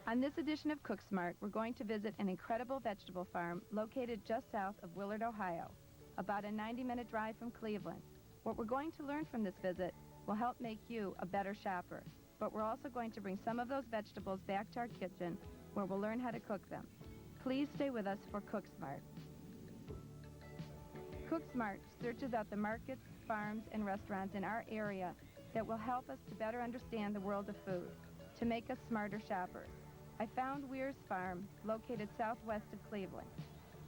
On this edition of Cooksmart, we're going to visit an incredible vegetable farm located just south of Willard, Ohio, about a 90-minute drive from Cleveland. What we're going to learn from this visit will help make you a better shopper, but we're also going to bring some of those vegetables back to our kitchen where we'll learn how to cook them. Please stay with us for Cooksmart. Cooksmart searches out the markets, farms, and restaurants in our area that will help us to better understand the world of food, to make us smarter shoppers. I found Weirs Farm, located southwest of Cleveland.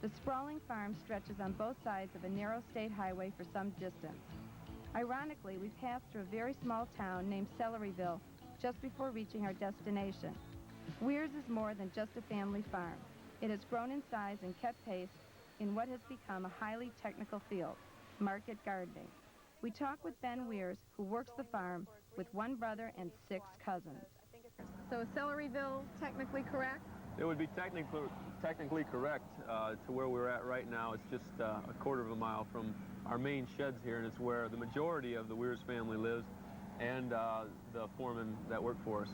The sprawling farm stretches on both sides of a narrow state highway for some distance. Ironically, we passed through a very small town named Celeryville just before reaching our destination. Weirs is more than just a family farm. It has grown in size and kept pace in what has become a highly technical field, market gardening. We talk with Ben Weirs, who works the farm with one brother and 6 cousins. So is Celeryville technically correct? It would be technically correct to where we're at right now. It's just a quarter of a mile from our main sheds here, and it's where the majority of the Weirs family lives and the foremen that work for us.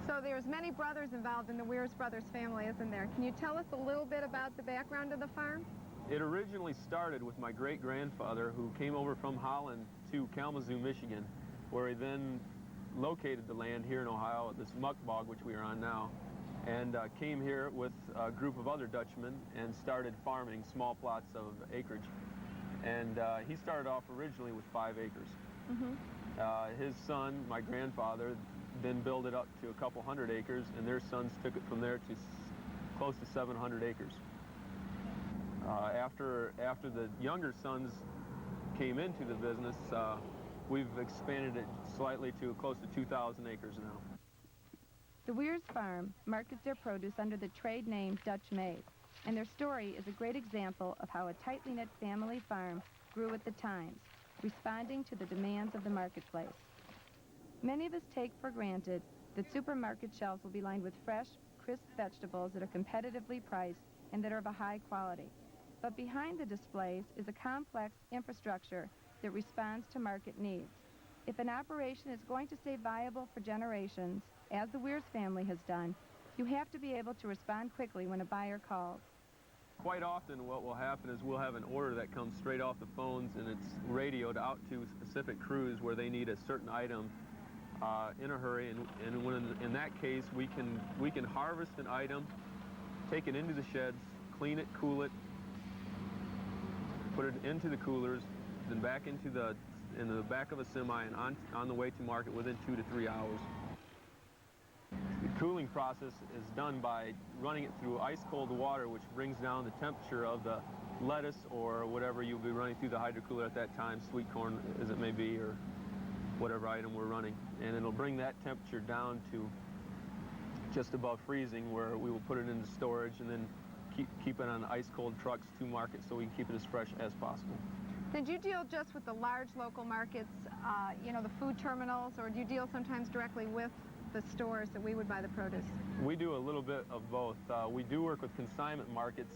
So there's many brothers involved in the Weirs brothers family, isn't there? Can you tell us a little bit about the background of the farm? It originally started with my great-grandfather, who came over from Holland to Kalamazoo, Michigan, where he then located the land here in Ohio at this muck bog, which we are on now, and came here with a group of other Dutchmen and started farming small plots of acreage. And he started off originally with 5 acres. Mm-hmm. His son, my grandfather, then built it up to a couple hundred acres, and their sons took it from there to close to 700 acres. After the younger sons came into the business, we've expanded it slightly to close to 2,000 acres now. The Weirs Farm markets their produce under the trade name Dutch Made, and their story is a great example of how a tightly knit family farm grew with the times, responding to the demands of the marketplace. Many of us take for granted that supermarket shelves will be lined with fresh, crisp vegetables that are competitively priced and that are of a high quality. But behind the displays is a complex infrastructure that responds to market needs. If an operation is going to stay viable for generations, as the Weirs family has done, you have to be able to respond quickly when a buyer calls. Quite often what will happen is we'll have an order that comes straight off the phones, and it's radioed out to specific crews where they need a certain item in a hurry, and when in that case we can harvest an item, take it into the sheds, clean it, cool it, put it into the coolers, then back into the back of a semi and on the way to market within 2 to 3 hours. The cooling process is done by running it through ice-cold water, which brings down the temperature of the lettuce or whatever you'll be running through the hydrocooler at that time, sweet corn as it may be, or whatever item we're running. And it'll bring that temperature down to just above freezing, where we will put it into storage and then keep it on ice-cold trucks to market so we can keep it as fresh as possible. Did you deal just with the large local markets, you know, the food terminals, or do you deal sometimes directly with the stores that we would buy the produce? We do a little bit of both. We do work with consignment markets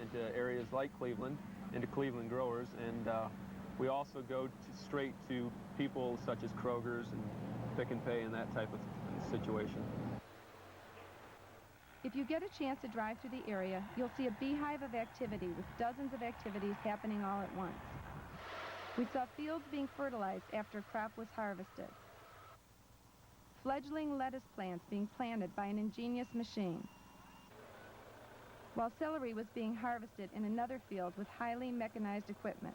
into areas like Cleveland, into Cleveland growers, and we also go straight to people such as Kroger's and Pick and Pay and that type of situation. If you get a chance to drive through the area, you'll see a beehive of activity with dozens of activities happening all at once. We saw fields being fertilized after a crop was harvested. Fledgling lettuce plants being planted by an ingenious machine, while celery was being harvested in another field with highly mechanized equipment.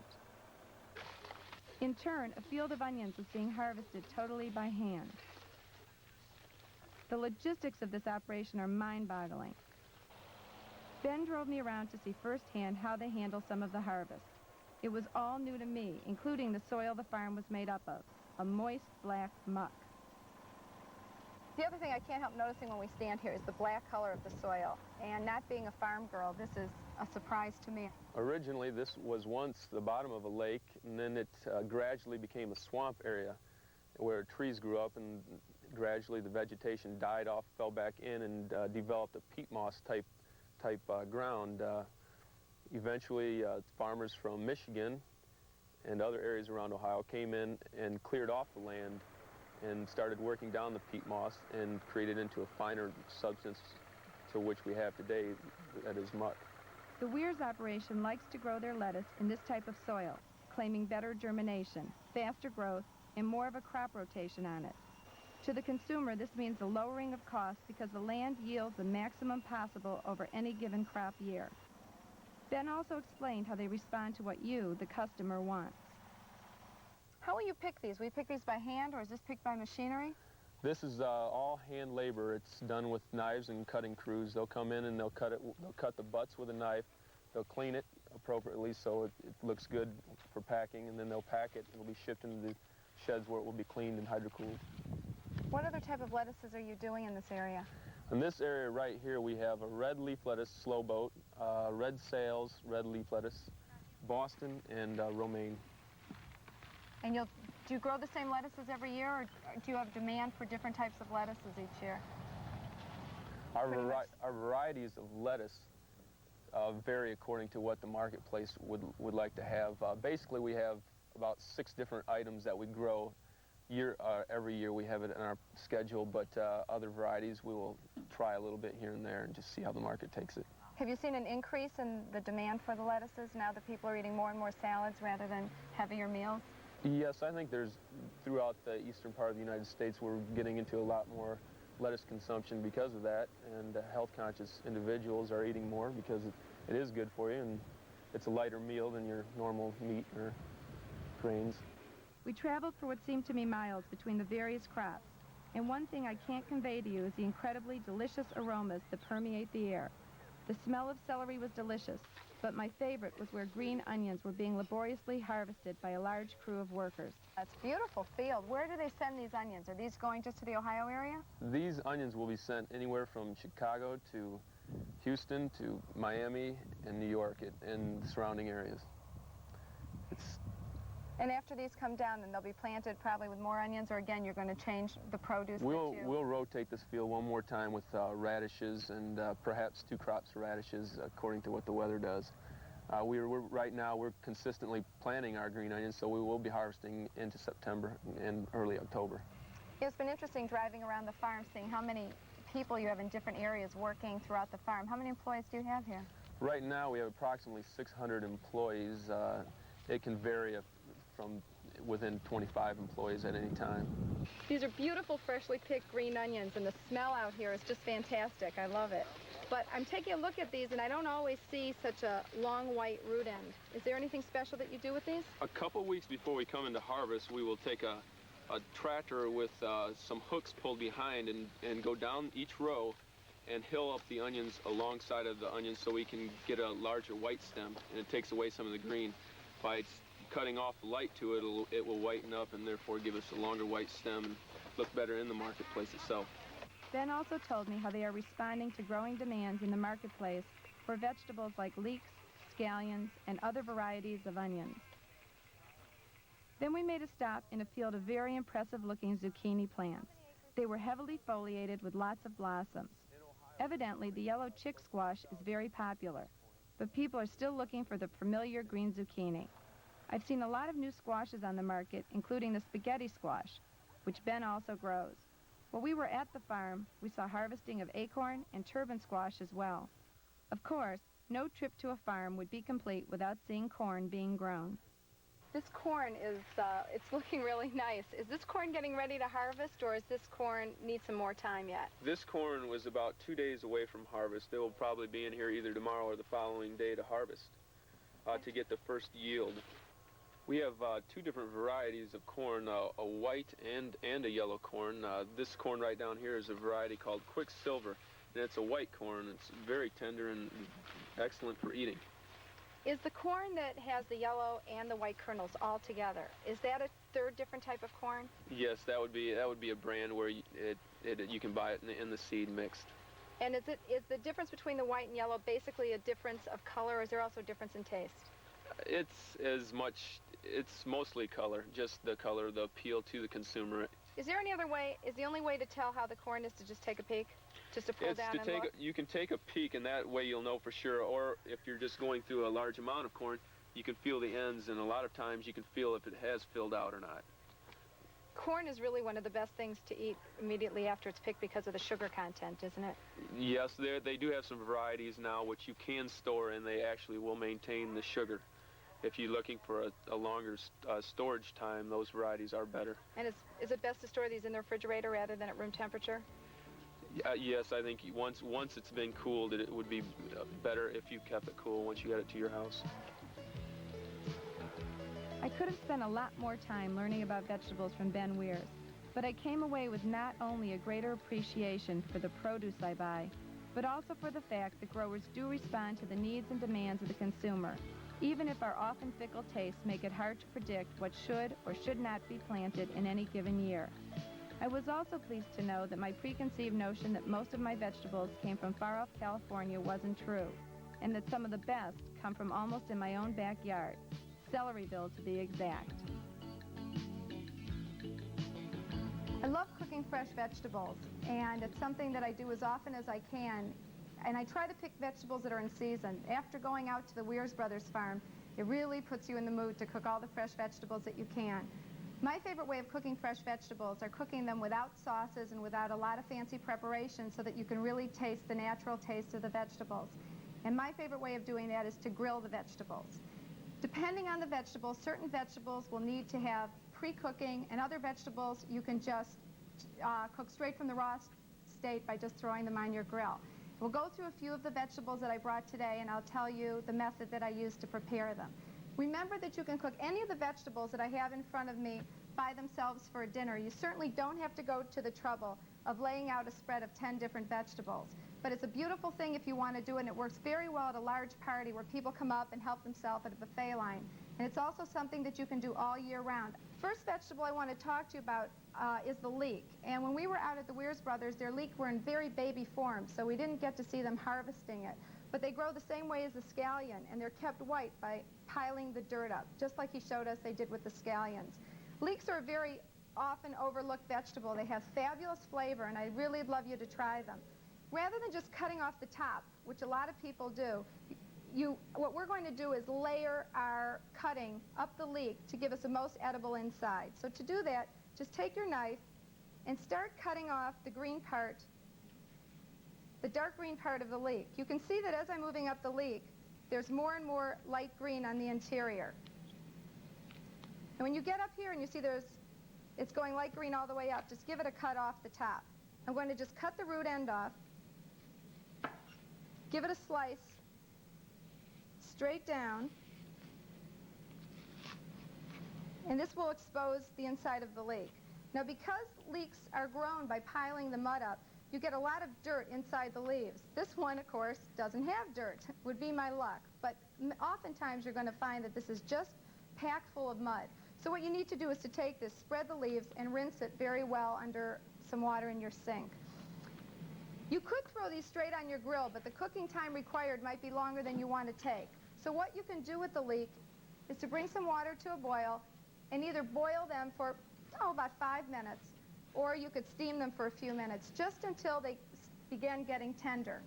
In turn, a field of onions was being harvested totally by hand. The logistics of this operation are mind-boggling. Ben drove me around to see firsthand how they handle some of the harvest. It was all new to me, including the soil the farm was made up of, a moist black muck. The other thing I can't help noticing when we stand here is the black color of the soil. And not being a farm girl, this is a surprise to me. Originally, this was once the bottom of a lake, and then it gradually became a swamp area where trees grew up, and gradually the vegetation died off, fell back in, and developed a peat moss type ground. Eventually, farmers from Michigan and other areas around Ohio came in and cleared off the land and started working down the peat moss and created into a finer substance to which we have today, that is muck. The Weirs operation likes to grow their lettuce in this type of soil, claiming better germination, faster growth, and more of a crop rotation on it. To the consumer, this means a lowering of costs because the land yields the maximum possible over any given crop year. Ben also explained how they respond to what you, the customer, wants. How will you pick these? Will you pick these by hand, or is this picked by machinery? This is all hand labor. It's done with knives and cutting crews. They'll come in and they'll cut the butts with a knife. They'll clean it appropriately so it looks good for packing, and then they'll pack it. It'll be shipped into the sheds where it will be cleaned and hydrocooled. What other type of lettuces are you doing in this area? In this area right here, we have a red leaf lettuce, slow boat, red sales, red leaf lettuce, Boston, and romaine. And do you grow the same lettuces every year, or do you have demand for different types of lettuces each year? Our varieties of lettuce vary according to what the marketplace would like to have. Basically, we have about 6 different items that we grow every year. We have it in our schedule, but other varieties we will try a little bit here and there and just see how the market takes it. Have you seen an increase in the demand for the lettuces now that people are eating more and more salads rather than heavier meals? Yes, I think throughout the eastern part of the United States, we're getting into a lot more lettuce consumption because of that, and health-conscious individuals are eating more because it is good for you, and it's a lighter meal than your normal meat or grains. We traveled for what seemed to me miles between the various crops, and one thing I can't convey to you is the incredibly delicious aromas that permeate the air. The smell of celery was delicious, but my favorite was where green onions were being laboriously harvested by a large crew of workers. That's a beautiful field. Where do they send these onions? Are these going just to the Ohio area? These onions will be sent anywhere from Chicago to Houston to Miami and New York and the surrounding areas. And after these come down, then they'll be planted probably with more onions, or again, you're going to change the produce? We'll rotate this field one more time with radishes and perhaps 2 crops of radishes according to what the weather does. Right now, we're consistently planting our green onions, so we will be harvesting into September and early October. It's been interesting driving around the farm, seeing how many people you have in different areas working throughout the farm. How many employees do you have here? Right now, we have approximately 600 employees. It can vary from within 25 employees at any time. These are beautiful, freshly picked green onions, and the smell out here is just fantastic. I love it. But I'm taking a look at these, and I don't always see such a long white root end. Is there anything special that you do with these? A couple weeks before we come into harvest, we will take a tractor with some hooks pulled behind and go down each row and hill up the onions alongside of the onions so we can get a larger white stem, and it takes away some of the green. By cutting off the light to it, it will whiten up and therefore give us a longer white stem and look better in the marketplace itself. Ben also told me how they are responding to growing demands in the marketplace for vegetables like leeks, scallions, and other varieties of onions. Then we made a stop in a field of very impressive-looking zucchini plants. They were heavily foliated with lots of blossoms. Evidently, the yellow chick squash is very popular, but people are still looking for the familiar green zucchini. I've seen a lot of new squashes on the market, including the spaghetti squash, which Ben also grows. While we were at the farm, we saw harvesting of acorn and turban squash as well. Of course, no trip to a farm would be complete without seeing corn being grown. This corn is, it's looking really nice. Is this corn getting ready to harvest, or is this corn need some more time yet? This corn was about 2 days away from harvest. It will probably be in here either tomorrow or the following day to harvest, to get the first yield. We have 2 different varieties of corn, a white and a yellow corn. This corn right down here is a variety called Quicksilver, and it's a white corn. It's very tender and excellent for eating. Is the corn that has the yellow and the white kernels all together, is that a 3rd different type of corn? Yes, that would be a brand where you can buy it in the seed mixed. And is the difference between the white and yellow basically a difference of color, or is there also a difference in taste? It's mostly color, just the color, the appeal to the consumer. Is there any other way, is the only way to tell how the corn is to just take a peek? Just to pull down and look? You can take a peek, and that way you'll know for sure. Or if you're just going through a large amount of corn, you can feel the ends, and a lot of times you can feel if it has filled out or not. Corn is really one of the best things to eat immediately after it's picked because of the sugar content, isn't it? Yes, they do have some varieties now which you can store, and they actually will maintain the sugar. If you're looking for a longer storage time, those varieties are better. And is it best to store these in the refrigerator rather than at room temperature? Yes, I think once it's been cooled, it would be better if you kept it cool once you got it to your house. I could have spent a lot more time learning about vegetables from Ben Weirs, but I came away with not only a greater appreciation for the produce I buy, but also for the fact that growers do respond to the needs and demands of the consumer, even if our often fickle tastes make it hard to predict what should or should not be planted in any given year. I was also pleased to know that my preconceived notion that most of my vegetables came from far-off California wasn't true, and that some of the best come from almost in my own backyard. Celeryville, to be exact. I love cooking fresh vegetables, and it's something that I do as often as I can. And I try to pick vegetables that are in season. After going out to the Weirs Brothers farm, it really puts you in the mood to cook all the fresh vegetables that you can. My favorite way of cooking fresh vegetables are cooking them without sauces and without a lot of fancy preparation so that you can really taste the natural taste of the vegetables. And my favorite way of doing that is to grill the vegetables. Depending on the vegetables, certain vegetables will need to have pre-cooking, and other vegetables you can just cook straight from the raw state by just throwing them on your grill. We'll go through a few of the vegetables that I brought today, and I'll tell you the method that I use to prepare them. Remember that you can cook any of the vegetables that I have in front of me by themselves for a dinner. You certainly don't have to go to the trouble of laying out a spread of 10 different vegetables. But it's a beautiful thing if you want to do it, and it works very well at a large party where people come up and help themselves at a buffet line. And it's also something that you can do all year round. First vegetable I want to talk to you about is the leek. And when we were out at the Weirs Brothers, their leek were in very baby form, so we didn't get to see them harvesting it. But they grow the same way as the scallion, and they're kept white by piling the dirt up, just like he showed us they did with the scallions. Leeks are a very often overlooked vegetable. They have fabulous flavor, and I'd really love you to try them. Rather than just cutting off the top, which a lot of people do, what we're going to do is layer our cutting up the leek to give us the most edible inside. So to do that, just take your knife and start cutting off the green part, the dark green part of the leek. You can see that as I'm moving up the leek, there's more and more light green on the interior. And when you get up here and you see it's going light green all the way up, just give it a cut off the top. I'm going to just cut the root end off, give it a slice straight down, and this will expose the inside of the leek. Now, because leeks are grown by piling the mud up, you get a lot of dirt inside the leaves. This one, of course, doesn't have dirt. Would be my luck. But oftentimes you're going to find that this is just packed full of mud. So what you need to do is to take this, spread the leaves, and rinse it very well under some water in your sink. You could throw these straight on your grill, but the cooking time required might be longer than you want to take. So what you can do with the leek is to bring some water to a boil and either boil them for, about 5 minutes, or you could steam them for a few minutes, just until they begin getting tender.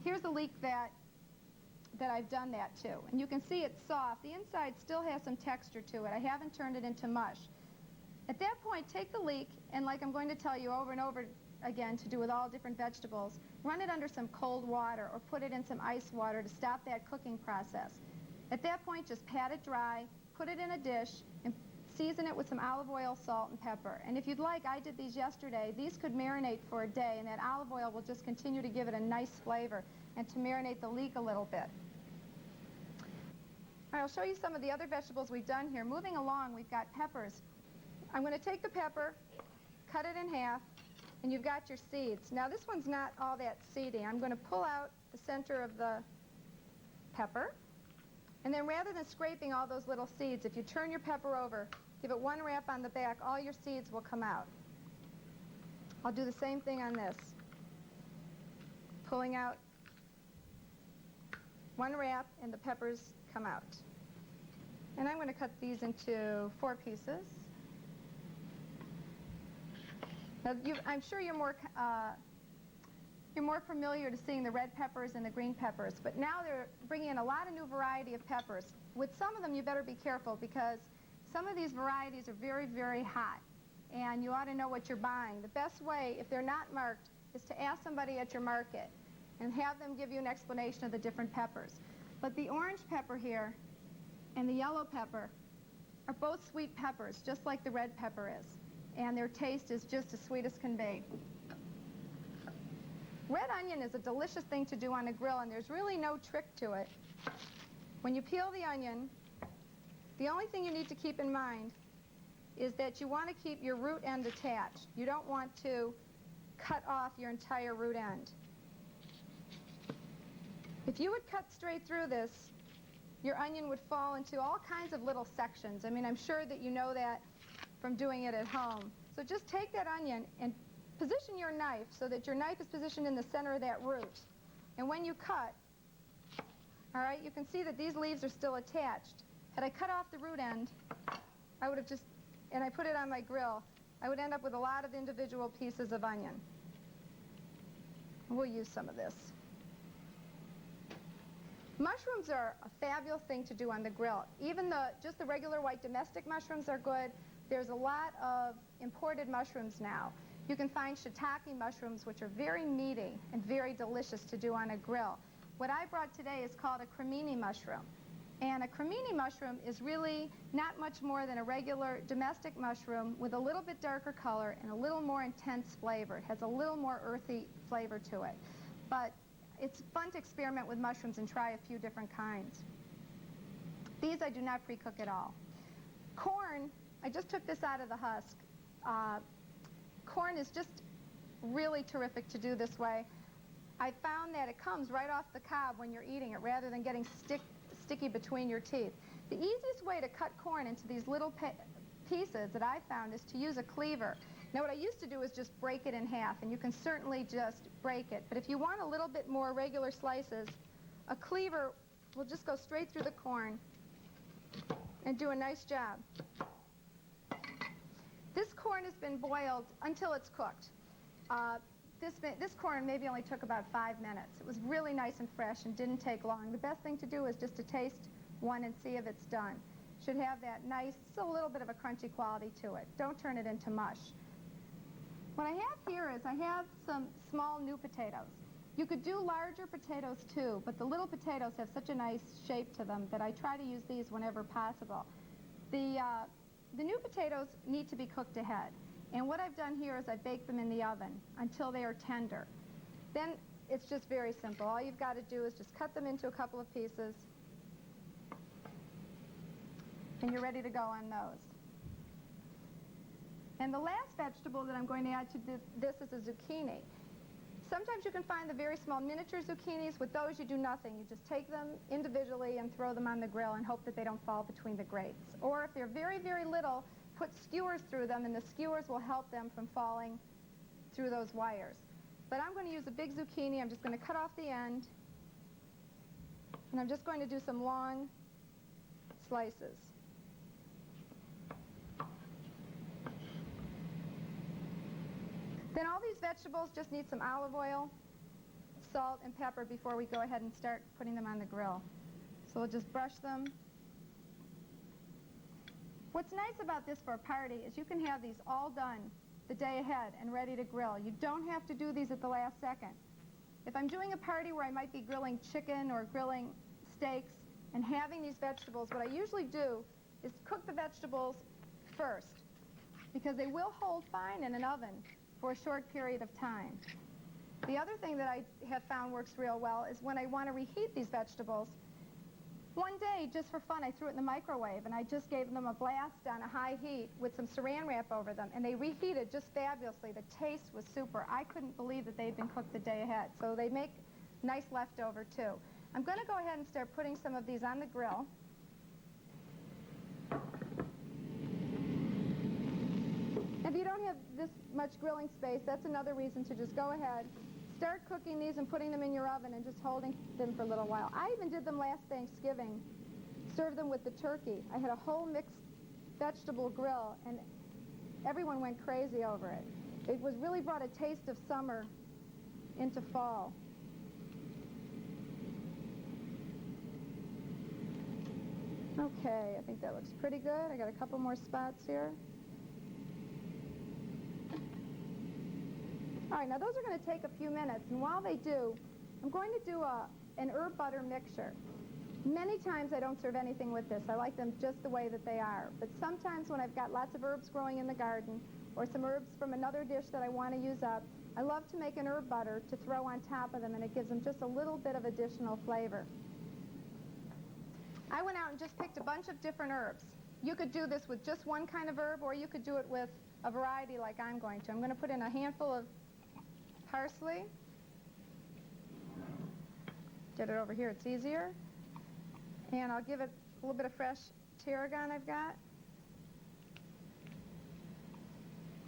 Here's the leek that I've done that to, and you can see it's soft. The inside still has some texture to it. I haven't turned it into mush. At that point, take the leek, and like I'm going to tell you over and over again to do with all different vegetables, run it under some cold water or put it in some ice water to stop that cooking process. At that point, just pat it dry, put it in a dish, and season it with some olive oil, salt, and pepper. And if you'd like, I did these yesterday, these could marinate for a day, and that olive oil will just continue to give it a nice flavor and to marinate the leek a little bit. All right, I'll show you some of the other vegetables we've done here. Moving along, we've got peppers. I'm going to take the pepper, cut it in half, and you've got your seeds. Now, this one's not all that seedy. I'm going to pull out the center of the pepper, and then rather than scraping all those little seeds, if you turn your pepper over, give it one rap on the back, all your seeds will come out. I'll do the same thing on this. Pulling out one wrap, and the peppers come out. And I'm going to cut these into 4 pieces. Now, I'm sure you're more familiar to seeing the red peppers and the green peppers, but now they're bringing in a lot of new variety of peppers. With some of them, you better be careful because some of these varieties are very, very hot. and you ought to know what you're buying. The best way, if they're not marked, is to ask somebody at your market and have them give you an explanation of the different peppers. But the orange pepper here and the yellow pepper are both sweet peppers, just like the red pepper is. And their taste is just as sweet as can be. Red onion is a delicious thing to do on a grill, and there's really no trick to it. When you peel the onion, the only thing you need to keep in mind is that you want to keep your root end attached. You don't want to cut off your entire root end. If you would cut straight through this, your onion would fall into all kinds of little sections. I mean, I'm sure that you know that from doing it at home. So just take that onion and position your knife so that your knife is positioned in the center of that root. And when you cut, all right, you can see that these leaves are still attached. Had I cut off the root end, I would have just, and I put it on my grill, I would end up with a lot of individual pieces of onion. We'll use some of this. Mushrooms are a fabulous thing to do on the grill. Even just the regular white domestic mushrooms are good. There's a lot of imported mushrooms now. You can find shiitake mushrooms, which are very meaty and very delicious to do on a grill. What I brought today is called a cremini mushroom. And a cremini mushroom is really not much more than a regular domestic mushroom with a little bit darker color and a little more intense flavor. It has a little more earthy flavor to it. But it's fun to experiment with mushrooms and try a few different kinds. These I do not pre-cook at all. Corn, I just took this out of the husk. Corn is just really terrific to do this way. I found that it comes right off the cob when you're eating it rather than getting sticky between your teeth. The easiest way to cut corn into these little pieces that I found is to use a cleaver. Now what I used to do is just break it in half, and you can certainly just break it. But if you want a little bit more regular slices, a cleaver will just go straight through the corn and do a nice job. This corn has been boiled until it's cooked. This corn maybe only took about 5 minutes. It was really nice and fresh and didn't take long. The best thing to do is just to taste one and see if it's done. Should have that nice, a little bit of a crunchy quality to it. Don't turn it into mush. What I have here is I have some small new potatoes. You could do larger potatoes too, but the little potatoes have such a nice shape to them that I try to use these whenever possible. The new potatoes need to be cooked ahead. And what I've done here is I bake them in the oven until they are tender. Then it's just very simple. All you've got to do is just cut them into a couple of pieces, and you're ready to go on those. And the last vegetable that I'm going to add to this is a zucchini. Sometimes you can find the very small miniature zucchinis. With those, you do nothing. You just take them individually and throw them on the grill and hope that they don't fall between the grates. Or if they're very, very little, put skewers through them, and the skewers will help them from falling through those wires. But I'm going to use a big zucchini. I'm just going to cut off the end, and I'm just going to do some long slices. Then all these vegetables just need some olive oil, salt, and pepper before we go ahead and start putting them on the grill. So we'll just brush them. What's nice about this for a party is you can have these all done the day ahead and ready to grill. You don't have to do these at the last second. If I'm doing a party where I might be grilling chicken or grilling steaks and having these vegetables, what I usually do is cook the vegetables first, because they will hold fine in an oven for a short period of time. The other thing that I have found works real well is when I want to reheat these vegetables. One day, just for fun, I threw it in the microwave, and I just gave them a blast on a high heat with some saran wrap over them, and they reheated just fabulously. The taste was super. I couldn't believe that they'd been cooked the day ahead. So they make nice leftover, too. I'm going to go ahead and start putting some of these on the grill. If you don't have this much grilling space, that's another reason to just go ahead, start cooking these and putting them in your oven and just holding them for a little while. I even did them last Thanksgiving, served them with the turkey. I had a whole mixed vegetable grill, and everyone went crazy over it. It was really brought a taste of summer into fall. Okay, I think that looks pretty good. I got a couple more spots here. All right, now those are going to take a few minutes, and while they do, I'm going to do an herb butter mixture. Many times I don't serve anything with this. I like them just the way that they are. But sometimes when I've got lots of herbs growing in the garden, or some herbs from another dish that I want to use up, I love to make an herb butter to throw on top of them, and it gives them just a little bit of additional flavor. I went out and just picked a bunch of different herbs. You could do this with just one kind of herb, or you could do it with a variety like I'm going to. I'm going to put in a handful of parsley. Get it over here, it's easier. And I'll give it a little bit of fresh tarragon I've got.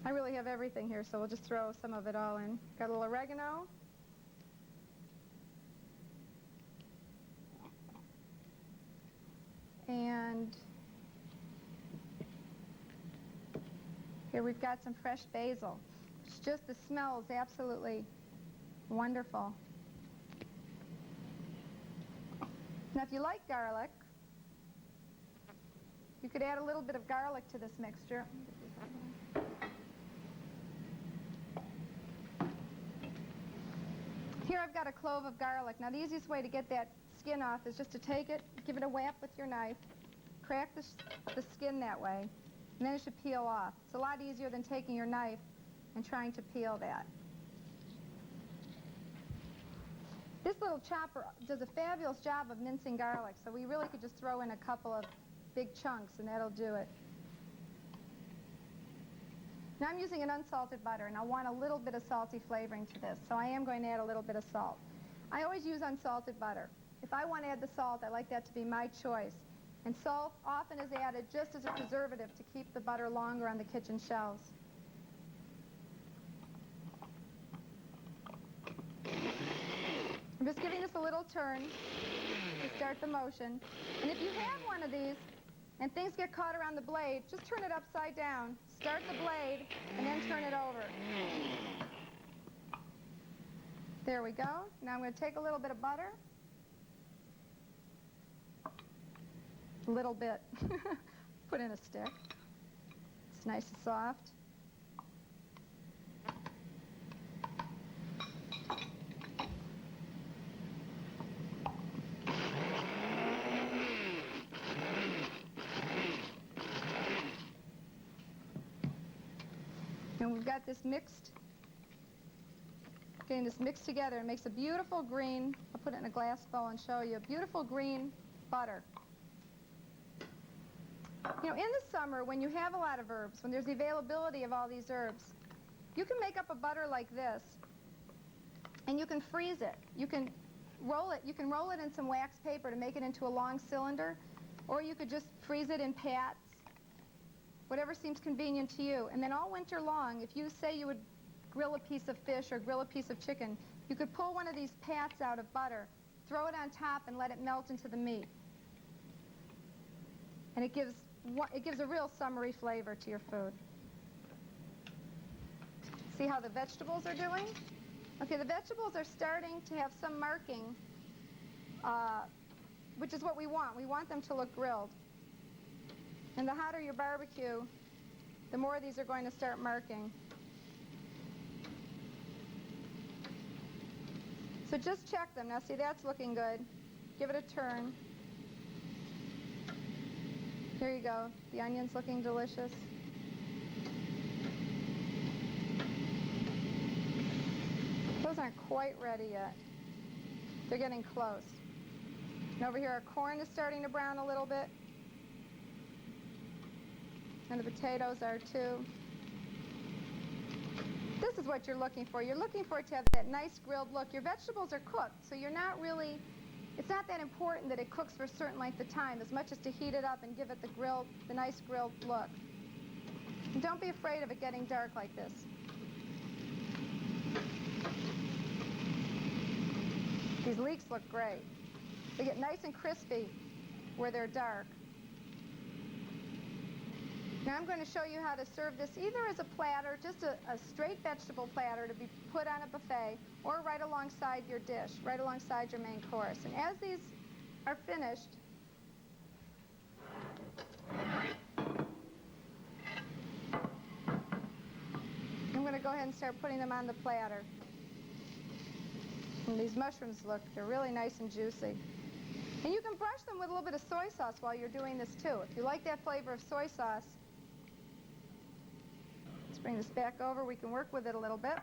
I really have everything here, so we'll just throw some of it all in. Got a little oregano. And here we've got some fresh basil. It's just, the smell is absolutely wonderful. Now, if you like garlic, you could add a little bit of garlic to this mixture. Here I've got a clove of garlic. Now, the easiest way to get that skin off is just to take it, give it a whap with your knife, crack the skin that way, and then it should peel off. It's a lot easier than taking your knife and trying to peel that. This little chopper does a fabulous job of mincing garlic, so we really could just throw in a couple of big chunks and that'll do it. Now I'm using an unsalted butter, and I want a little bit of salty flavoring to this, so I am going to add a little bit of salt. I always use unsalted butter. If I want to add the salt, I like that to be my choice. And salt often is added just as a preservative to keep the butter longer on the kitchen shelves. I'm just giving this a little turn to start the motion. And if you have one of these and things get caught around the blade, just turn it upside down. Start the blade and then turn it over. There we go. Now I'm going to take a little bit of butter. A little bit. Put in a stick. It's nice and soft. And we've got this mixed, getting this mixed together. It makes a beautiful green, I'll put it in a glass bowl and show you, a beautiful green butter. You know, in the summer, when you have a lot of herbs, when there's the availability of all these herbs, you can make up a butter like this, and you can freeze it. You can roll it in some wax paper to make it into a long cylinder, or you could just freeze it in pats. Whatever seems convenient to you. And then all winter long, if you say you would grill a piece of fish or grill a piece of chicken, you could pull one of these pats out of butter, throw it on top, and let it melt into the meat. And it gives a real summery flavor to your food. See how the vegetables are doing? Okay, the vegetables are starting to have some marking, which is what we want. We want them to look grilled. And the hotter your barbecue, the more these are going to start marking. So just check them. Now see, that's looking good. Give it a turn. Here you go. The onion's looking delicious. Those aren't quite ready yet. They're getting close. And over here our corn is starting to brown a little bit. And the potatoes are too. This is what you're looking for. You're looking for it to have that nice grilled look. Your vegetables are cooked, so you're not really, it's not that important that it cooks for a certain length of time, as much as to heat it up and give it the nice grilled look. And don't be afraid of it getting dark like this. These leeks look great. They get nice and crispy where they're dark. Now I'm going to show you how to serve this either as a platter, just a straight vegetable platter to be put on a buffet, or right alongside your dish, right alongside your main course. And as these are finished, I'm going to go ahead and start putting them on the platter. And these mushrooms they're really nice and juicy. And you can brush them with a little bit of soy sauce while you're doing this too. If you like that flavor of soy sauce, let's bring this back over. We can work with it a little bit.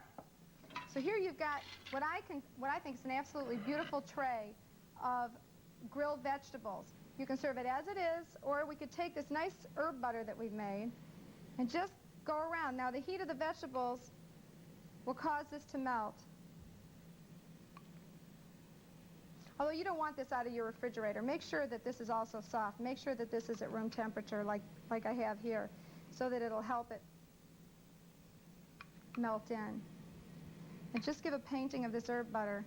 So here you've got what I think is an absolutely beautiful tray of grilled vegetables. You can serve it as it is, or we could take this nice herb butter that we've made and just go around. Now the heat of the vegetables will cause this to melt. Although you don't want this out of your refrigerator, make sure that this is also soft. Make sure that this is at room temperature like I have here, so that it'll help it melt in. And just give a painting of this herb butter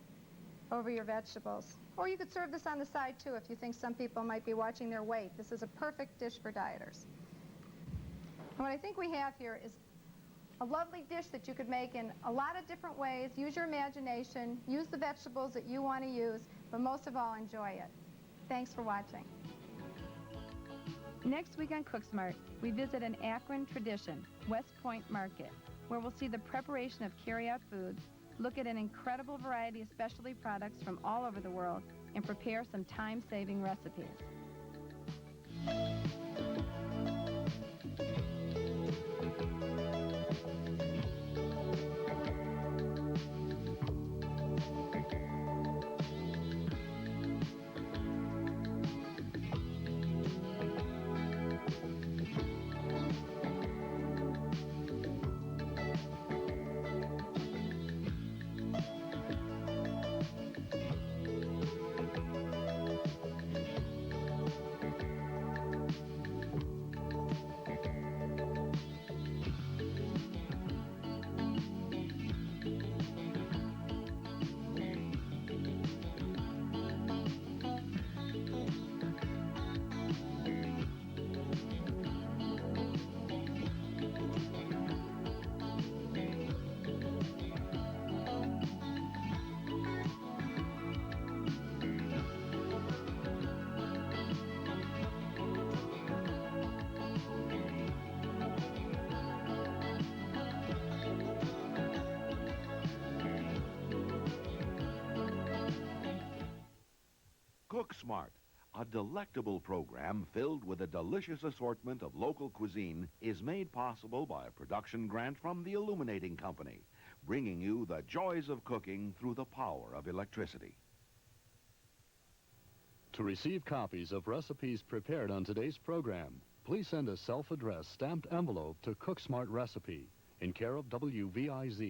over your vegetables. Or you could serve this on the side too if you think some people might be watching their weight. This is a perfect dish for dieters. And what I think we have here is a lovely dish that you could make in a lot of different ways. Use your imagination, use the vegetables that you want to use, but most of all, enjoy it. Thanks for watching. Next week on Cooksmart, we visit an Akron tradition, West Point Market, where we'll see the preparation of carry-out foods, look at an incredible variety of specialty products from all over the world, and prepare some time-saving recipes. Cooksmart, a delectable program filled with a delicious assortment of local cuisine, is made possible by a production grant from the Illuminating Company, bringing you the joys of cooking through the power of electricity. To receive copies of recipes prepared on today's program, please send a self-addressed stamped envelope to Cooksmart Recipe in care of WVIZ.